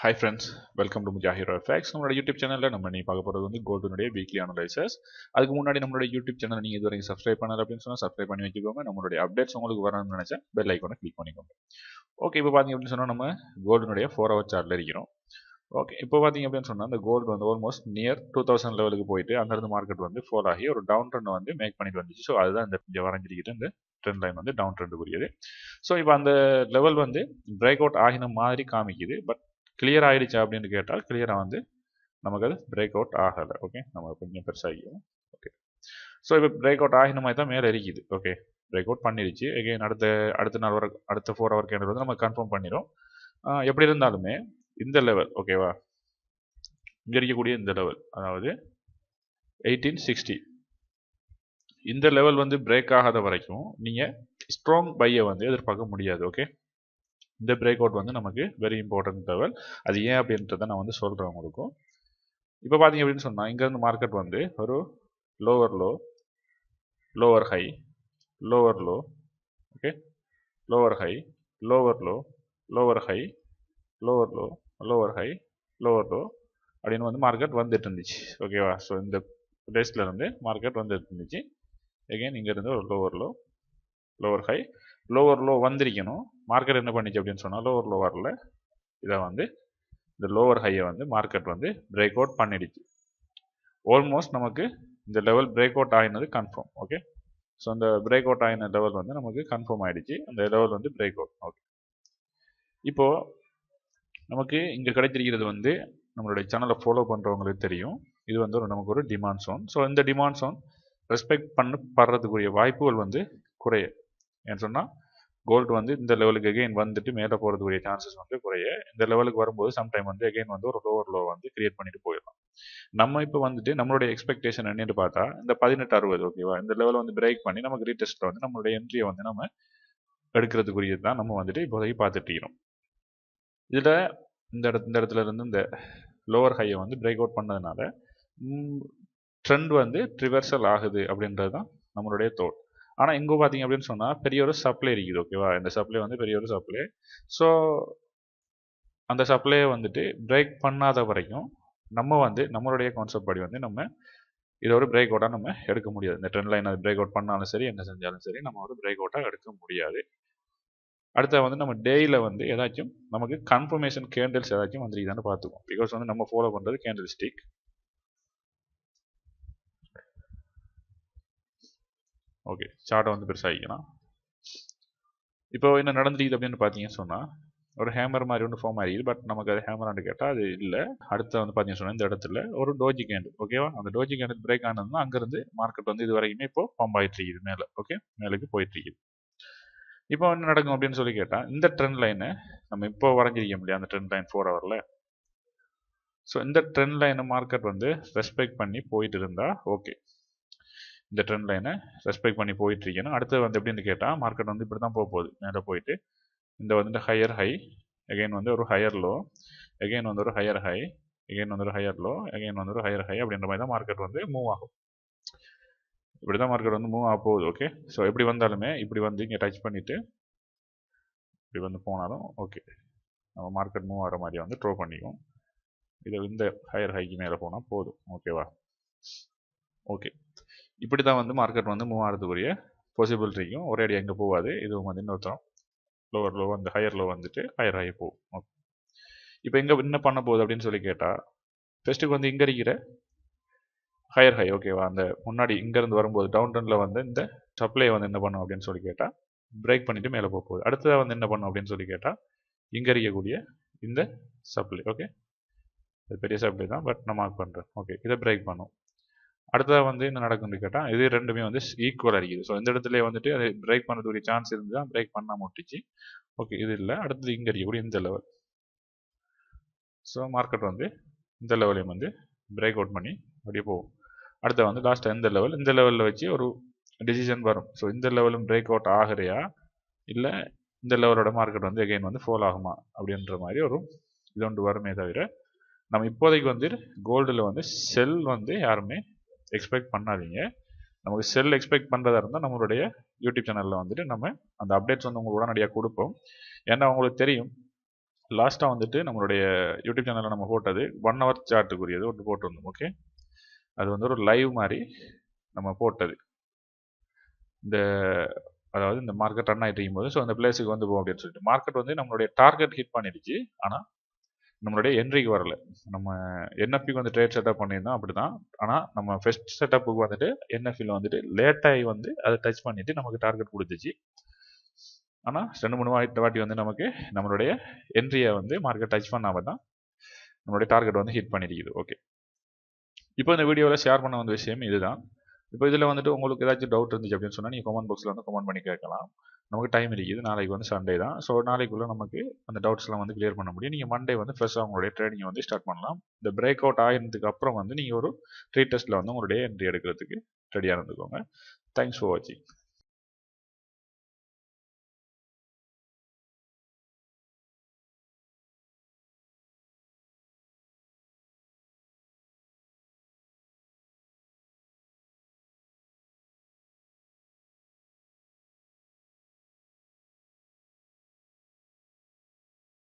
Hi friends, welcome to Mujahiro FX. நம்மளோட YouTube சேனல்ல நம்ம நீ பார்க்க போறது வந்து கோல்டுனுடைய வீக்லி அனலைசஸ். அதுக்கு முன்னாடி நம்மளோட யூடியூப் சேனல் நீங்க இதுவரைக்கும் சப்ஸ்கிரைப் பண்ணல அப்படின்னு சொன்னா சப்ஸ்கிரைப் பண்ணி வச்சுக்கோங்க. நம்மளுடைய அப்டேட்ஸ் உங்களுக்கு வரணும்னு நினைச்சா பெல் ஐகானை கிளிக் பண்ணிக்கோங்க. ஓகே, இப்போ பாத்தீங்க அப்படின்னு சொன்னா நம்ம கோல்டுனுடைய 4 hour சார்ட்ல இருக்கிறோம். ஓகே, இப்போ பாத்தீங்க அப்படின்னு சொன்னா அந்த கோல்டு வந்து ஆல்மோஸ்ட் நியர் 2000 லெவலுக்கு போயிட்டு அங்கிருந்து மார்க்கெட் வந்து ஃபால் ஆகி ஒரு டவுன் ட்ரெண்ட் வந்து மேக் பண்ணிட்டு வந்துச்சு. ஸோ அதுதான் இந்த வரைஞ்சிருக்கிட்டு இந்த ட்ரெண்ட் லைன் வந்து டவுன் ட்ரெண்ட் புரியுது. ஸோ இப்போ அந்த லெவல் வந்து பிரேக் அவுட் ஆகின மாதிரி காமிக்குது. பட் கிளியர் ஆயிடுச்சா அப்படின்னு கேட்டால் கிளியராக வந்து நமக்கு அது பிரேக் அவுட் ஆகலை. ஓகே, நம்ம கொஞ்சம் பெருசாகிக்கும். ஓகே, ஸோ இப்போ பிரேக் அவுட் ஆகின மாதிரி தான் மேலே இருக்குது. ஓகே, பிரேக் அவுட் பண்ணிடுச்சு. எகைன் அடுத்த நாள் வர அடுத்த 4 hour கேண்டில் வந்து நம்ம கன்ஃபார்ம் பண்ணிடும். எப்படி இருந்தாலுமே இந்த லெவல் ஓகேவா, இங்கே இருக்கக்கூடிய இந்த லெவல் அதாவது 1860 இந்த லெவல் வந்து பிரேக் ஆகாத வரைக்கும் நீங்கள் ஸ்ட்ராங் பையை வந்து எதிர்பார்க்க முடியாது. ஓகே, இந்த பிரேக் அவுட் வந்து நமக்கு வெரி இம்பார்ட்டன்ட் லெவல். அது ஏன் அப்படின்றத நான் வந்து சொல்கிறேன் உங்களுக்கும். இப்போ பார்த்தீங்க அப்படின்னு சொன்னால் இங்கேருந்து மார்க்கெட் வந்து ஒரு lower low, lower high, lower low, okay, lower high, lower low, lower high, lower low, lower high, lower low அப்படின்னு வந்து மார்க்கெட் வந்துட்டு இருந்துச்சு. ஓகேவா, ஸோ இந்த பிளேஸ்ல இருந்து மார்க்கெட் வந்துட்டு இருந்துச்சு. எகைன் இங்கேருந்து ஒரு lower low, lower high, lower low வந்திருக்கணும். மார்க்கெட் என்ன பண்ணிச்சு அப்படின்னு சொன்னால் லோவர் லோ வரல. இதை வந்து இந்த லோவர் ஹையை வந்து மார்க்கெட் வந்து பிரேக் அவுட் பண்ணிடுச்சு. ஆல்மோஸ்ட் நமக்கு இந்த லெவல் பிரேக் அவுட் ஆகினது கன்ஃபார்ம். ஓகே, ஸோ அந்த பிரேக் அவுட் ஆகின லெவல் வந்து நமக்கு கன்ஃபார்ம் ஆகிடுச்சு. அந்த லெவல் வந்து பிரேக் அவுட். ஓகே, இப்போது நமக்கு இங்கே கிடைத்திருக்கிறது வந்து நம்மளுடைய சேனலை ஃபாலோ பண்ணுறவங்களுக்கு தெரியும். இது வந்து நமக்கு ஒரு டிமாண்ட் சோன். ஸோ இந்த டிமாண்ட் சோன் ரெஸ்பெக்ட் பண்ணப்படுறதுக்குரிய வாய்ப்புகள் வந்து குறைய. ஏன்னு சொன்னால் கோல்டு வந்து இந்த லெவலுக்கு எகைன் வந்துட்டு மேலே போகிறதுக்குரிய சான்சஸ் வந்து குறைய. இந்த லெவலுக்கு வரும்போது சம்டைம் வந்து எகைன் வந்து ஒரு லோவர் லோ வந்து கிரியேட் பண்ணிட்டு போயிடலாம். நம்ம இப்போ வந்துட்டு நம்மளுடைய எக்ஸ்பெக்டேஷன் என்னன்னு பார்த்தா இந்த 1860 ஓகேவா, இந்த லெவலை வந்து பிரேக் பண்ணி நமக்கு ரீடெஸ்ட்டில் வந்து நம்மளுடைய என்ட்ரியை வந்து நம்ம எடுக்கிறதுக்குரியது தான் நம்ம வந்துட்டு இப்போதைக்கு பார்த்துட்டு இருக்கிறோம். இதில் இந்த இடத்துல இருந்து இந்த லோவர் ஹையை வந்து பிரேக் அவுட் பண்ணதுனால ட்ரெண்ட் வந்து ரிவர்சல் ஆகுது அப்படின்றது தான் நம்மளுடைய தோட். ஆனால் இங்கே பார்த்தீங்க அப்படின்னு சொன்னால் பெரிய ஒரு சப்ளை இருக்குது. ஓகேவா, இந்த சப்ளை வந்து பெரிய ஒரு சப்ளை. ஸோ அந்த சப்ளையை வந்துட்டு பிரேக் பண்ணாத வரைக்கும் நம்ம வந்து நம்மளுடைய கான்செப்ட் படி வந்து நம்ம இதை ஒரு பிரேக் அவுட்டாக நம்ம எடுக்க முடியாது. இந்த ட்ரெண்ட் லைன் அது பிரேக் அவுட் பண்ணாலும் சரி என்ன செஞ்சாலும் சரி நம்ம ஒரு பிரேக் அவுட்டாக எடுக்க முடியாது. அடுத்த வந்து நம்ம டேயில் வந்து ஏதாச்சும் நமக்கு கன்ஃபர்மேஷன் கேண்டில்ஸ் ஏதாச்சும் வந்துருக்குதான்னு பார்த்துக்குவோம். பிகாஸ் வந்து நம்ம ஃபாலோ பண்ணுறது கேண்டில் ஸ்டிக். ஓகே, சார்ட்டை வந்து பெருசாகிக்கலாம். இப்போ என்ன நடந்துருக்குது அப்படின்னு பார்த்தீங்கன்னு சொன்னால் ஒரு ஹேமர் மாதிரி ஒன்று ஃபார்ம் ஆகிடுது. பட் நமக்கு அது ஹேமரான்னு கேட்டால் அது இல்லை. அடுத்து வந்து பார்த்தீங்கன்னு சொன்னால் இந்த இடத்துல ஒரு டோஜி கேண்டில். ஓகேவா, அந்த டோஜி கேண்டில் பிரேக் ஆனதுன்னா அங்கேருந்து மார்க்கெட் வந்து இது வரைக்குமே இப்போ ஃபார்ம் ஆகிட்டு இருக்குது மேலே. ஓகே, மேலுக்கு போயிட்டு இருக்குது. இப்போ என்ன நடக்கும் அப்படின்னு சொல்லி கேட்டால் இந்த ட்ரெண்ட் லைனை நம்ம இப்போ வரைஞ்சிருக்க முடியாது. அந்த ட்ரெண்ட் லைன் 4 hourல. ஸோ இந்த ட்ரெண்ட் லைனை மார்க்கெட் வந்து ரெஸ்பெக்ட் பண்ணி போயிட்டு இருந்தா ஓகே, இந்த ட்ரெண்ட் லைனை ரெஸ்பெக்ட் பண்ணி போயிட்டு இருக்கணும். அடுத்து வந்து எப்படின்னு கேட்டால் மார்க்கெட் வந்து இப்படி தான் போக போகுது. மேலே போயிட்டு இந்த வந்து ஹையர் ஹை, எகைன் வந்து ஒரு ஹையர் லோ, எகைன் வந்து ஒரு ஹையர் ஹை, எகைன் வந்து ஒரு ஹையர் லோ, எகைன் வந்து ஒரு ஹையர் ஹை அப்படின்ற மாதிரி தான் மார்க்கெட் வந்து மூவ் ஆகும். இப்படி தான் மார்க்கெட் வந்து மூவ் ஆக போகுது. ஓகே, ஸோ எப்படி வந்தாலுமே இப்படி வந்து இங்கே டச் பண்ணிவிட்டு இப்படி வந்து போனாலும் ஓகே, நம்ம மார்க்கெட் மூவ் ஆகிற மாதிரி வந்து ட்ரோ பண்ணிக்கும். இது இந்த ஹையர் ஹைக்கு மேலே போனால் போதும். ஓகேவா, ஓகே, இப்படி தான் வந்து மார்க்கெட் வந்து மூவ் ஆகிறதுக்குரிய பாசிபிலிட்டி இருக்கும். ஒரே அடி எங்கே போகாது. இதுவும் வந்து இன்னொருத்தரம் லோவர் லோ வந்து ஹையர் லோ வந்துட்டு ஹையர் ஹை போகும். ஓகே, இப்போ எங்கே என்ன பண்ண போகுது அப்படின்னு சொல்லி கேட்டால் ஃபஸ்ட்டுக்கு வந்து இங்கே இருக்கிற ஹையர் ஹை ஓகேவா, அந்த முன்னாடி இங்கேருந்து வரும்போது டவுன் ட்ரெண்டில் வந்து இந்த சப்ளை வந்து என்ன பண்ணும் அப்படின்னு சொல்லி கேட்டால் பிரேக் பண்ணிவிட்டு மேலே போக போகுது. அடுத்ததாக வந்து என்ன பண்ணும் அப்படின்னு சொல்லி கேட்டால் இங்கே இருக்கக்கூடிய இந்த சப்ளை. ஓகே, இது பெரிய சப்ளை தான், பட் நான் மார்க் பண்ணுறேன். ஓகே, இதை பிரேக் பண்ணும். அடுத்ததாக வந்து என்ன நடக்கும்னு கேட்டால் இது ரெண்டுமே வந்து ஈக்குவலாக இருக்குது. ஸோ இந்த இடத்துல வந்துட்டு அது பிரேக் பண்ணுறதுக்குரிய சான்ஸ் இருந்து தான் பிரேக் பண்ண முட்டிச்சு. ஓகே, இது இல்லை. அடுத்தது இங்கே இருக்கக்கூடிய இந்த லெவல். ஸோ மார்க்கெட் வந்து இந்த லெவலையும் வந்து பிரேக் அவுட் பண்ணி அப்படியே போகும். அடுத்த வந்து லாஸ்ட்டாக இந்த லெவல், இந்த லெவலில் வச்சு ஒரு டிசிஷன் வரும். ஸோ இந்த லெவலும் பிரேக் அவுட் ஆகிறையா இல்லை இந்த லெவலோட மார்க்கெட் வந்து எகைன் வந்து ஃபால் ஆகுமா அப்படின்ற மாதிரி ஒரு இது ஒன்று வருமே தவிர நம்ம இப்போதைக்கு வந்து கோல்டில் வந்து செல் வந்து யாருமே எக்ஸ்பெக்ட் பண்ணாதீங்க. நமக்கு செல் எக்ஸ்பெக்ட் பண்ணுறதா இருந்தால் நம்மளுடைய யூடியூப் சேனலில் வந்துட்டு நம்ம அந்த அப்டேட்ஸ் வந்து உங்களுக்கு உடனடியாக கொடுப்போம். ஏன்னா உங்களுக்கு தெரியும் லாஸ்ட்டாக வந்துட்டு நம்மளுடைய யூடியூப் சேனலில் நம்ம போட்டது 1 hour சார்ட்டுக்குரியது ஒன்று போட்டிருந்தோம். ஓகே, அது வந்து ஒரு லைவ் மாதிரி நம்ம போட்டது. இந்த அதாவது இந்த மார்க்கெட் ரன் ஆகிட்டு இருக்கும்போது ஸோ அந்த பிளேஸுக்கு வந்து போகும் அப்படின்னு சொல்லிட்டு மார்க்கெட் வந்து நம்மளுடைய டார்கெட் ஹிட் பண்ணிடுச்சு. ஆனால் நம்மளுடைய என்ட்ரிக்கு வரல. நம்ம என்எஃபிக்கு வந்து ட்ரேட் செட்டப் பண்ணியிருந்தோம் அப்படி தான். ஆனால் நம்ம ஃபர்ஸ்ட் செட்டப்புக்கு வந்துட்டு என்எஃபியில் வந்துட்டு லேட்டாகி வந்து அதை டச் பண்ணிவிட்டு நமக்கு டார்கெட் கொடுத்துச்சு. ஆனால் 2-3 வாட்டி வந்து நமக்கு நம்மளுடைய என்ட்ரியை வந்து மார்க்கெட் டச் பண்ணாமல் தான் நம்மளுடைய டார்கெட் வந்து ஹிட் பண்ணியிருக்குது. ஓகே, இப்போ இந்த வீடியோவில் ஷேர் பண்ண வந்த விஷயம் இதுதான். இப்போ இதில் வந்துட்டு உங்களுக்கு ஏதாச்சும் டவுட் இருந்துச்சு அப்படின்னு சொன்னால் நீங்கள் கமெண்ட் பாக்ஸில் வந்து கமெண்ட் பண்ணி கேட்கலாம். நமக்கு டைம் இருக்குது, நாளைக்கு வந்து சண்டே தான். ஸோ நாளைக்குள்ளே நமக்கு அந்த டவுட்ஸ்லாம் வந்து கிளியர் பண்ண முடியும். நீங்கள் மண்டே வந்து ஃப்ரெஷ்ஷாக உங்களுடைய ட்ரேடிங்கை வந்து ஸ்டார்ட் பண்ணலாம். இந்த பிரேக் அவுட் ஆகினதுக்கு அப்புறம் வந்து நீங்கள் ஒரு 3 டெஸ்ட்டில் வந்து உங்களுடைய என்ட்ரி எடுக்கிறதுக்கு ரெடியாக இருந்துக்கோங்க. தேங்க்ஸ் ஃபார் வாட்சிங்.